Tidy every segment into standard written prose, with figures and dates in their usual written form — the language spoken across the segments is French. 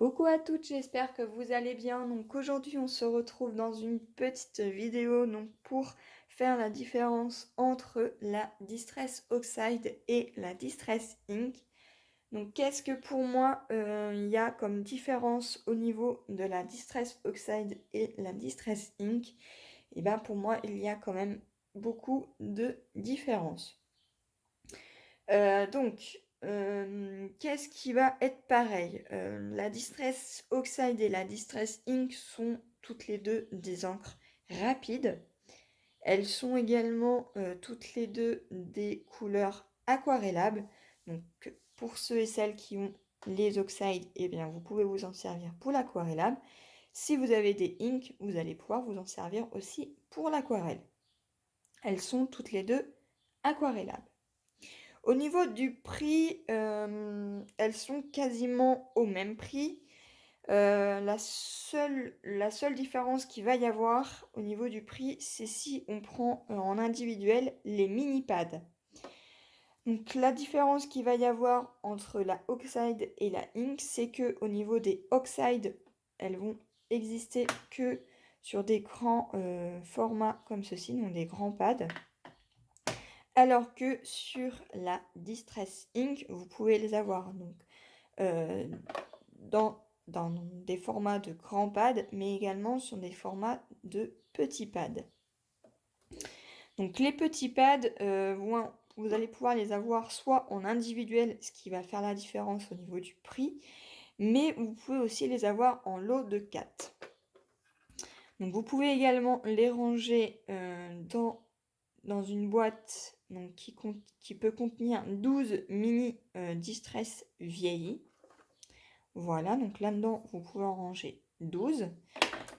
Coucou à toutes, j'espère que vous allez bien. Donc aujourd'hui, on se retrouve dans une petite vidéo pour faire la différence entre la Distress Oxide et la Distress Ink. Donc qu'est-ce que pour moi il y a comme différence au niveau de la Distress Oxide et la Distress Ink? Et bien pour moi, il y a quand même beaucoup de différences. Qu'est-ce qui va être pareil? La Distress Oxide et la Distress Ink sont toutes les deux des encres rapides. Elles sont également toutes les deux des couleurs aquarellables. Donc pour ceux et celles qui ont les oxydes, eh bien vous pouvez vous en servir pour l'aquarellable. Si vous avez des inks, vous allez pouvoir vous en servir aussi pour l'aquarelle. Elles sont toutes les deux aquarellables. Au niveau du prix, elles sont quasiment au même prix. La seule différence qu'il va y avoir au niveau du prix, c'est si on prend en individuel les mini pads. Donc la différence qu'il va y avoir entre la Oxide et la Ink, c'est que au niveau des Oxide, elles vont exister que sur des grands formats comme ceci, donc des grands pads. Alors que sur la Distress Ink, vous pouvez les avoir donc, dans des formats de grands pads, mais également sur des formats de petits pads. Donc les petits pads, vous allez pouvoir les avoir soit en individuel, ce qui va faire la différence au niveau du prix, mais vous pouvez aussi les avoir en lot de 4. Donc vous pouvez également les ranger dans une boîte donc, qui peut contenir 12 mini Distress vieillis. Voilà, donc là-dedans, vous pouvez en ranger 12.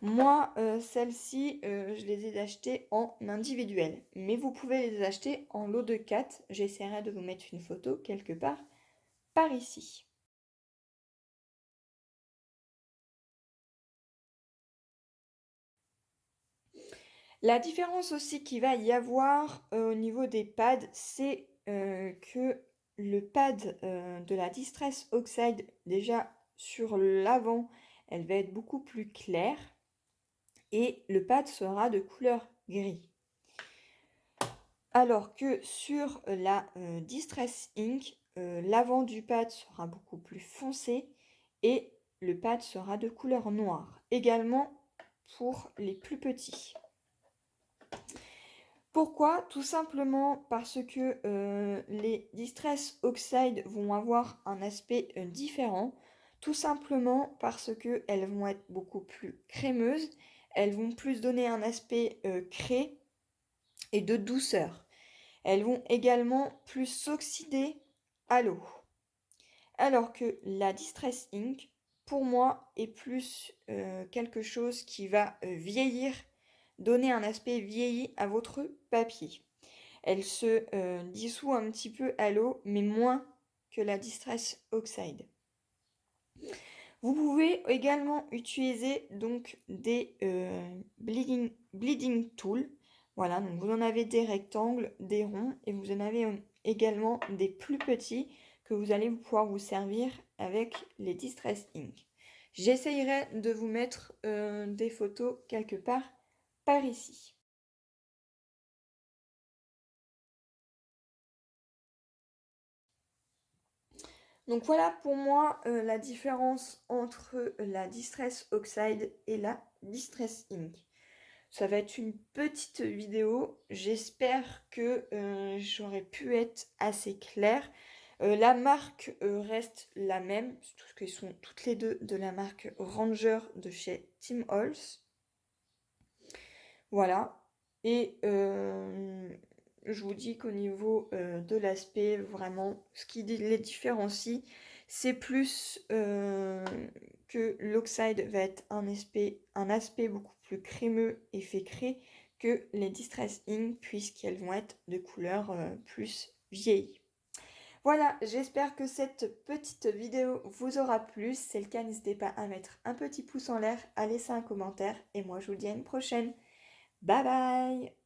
Moi, celles-ci, je les ai achetées en individuel. Mais vous pouvez les acheter en lot de 4. J'essaierai de vous mettre une photo quelque part par ici. La différence aussi qu'il va y avoir au niveau des pads, c'est que le pad de la Distress Oxide, déjà sur l'avant, elle va être beaucoup plus claire et le pad sera de couleur gris. Alors que sur la Distress Ink, l'avant du pad sera beaucoup plus foncé et le pad sera de couleur noire. Également pour les plus petits. Pourquoi? Tout simplement parce que les Distress Oxide vont avoir un aspect différent. Tout simplement parce qu'elles vont être beaucoup plus crémeuses. Elles vont plus donner un aspect craie et de douceur. Elles vont également plus s'oxyder à l'eau. Alors que la Distress Ink, pour moi, est plus quelque chose qui va vieillir, donner un aspect vieilli à votre papier. Elle se dissout un petit peu à l'eau, mais moins que la Distress Oxide. Vous pouvez également utiliser donc des bleeding tools. Voilà, donc vous en avez des rectangles, des ronds, et vous en avez également des plus petits que vous allez pouvoir vous servir avec les Distress Ink. J'essayerai de vous mettre des photos quelque part par ici. Donc voilà pour moi la différence entre la Distress Oxide et la Distress Ink. Ça va être une petite vidéo. J'espère que j'aurais pu être assez claire. La marque reste la même, parce qu'elles sont toutes les deux de la marque Ranger de chez Tim Holtz. Voilà. Et je vous dis qu'au niveau de l'aspect, vraiment, ce qui les différencie, c'est plus que l'Oxide va être un aspect beaucoup plus crémeux et fécré que les Distress Ink, puisqu'elles vont être de couleur plus vieillie. Voilà, j'espère que cette petite vidéo vous aura plu. Si c'est le cas, n'hésitez pas à mettre un petit pouce en l'air, à laisser un commentaire. Et moi, je vous dis à une prochaine. Bye bye!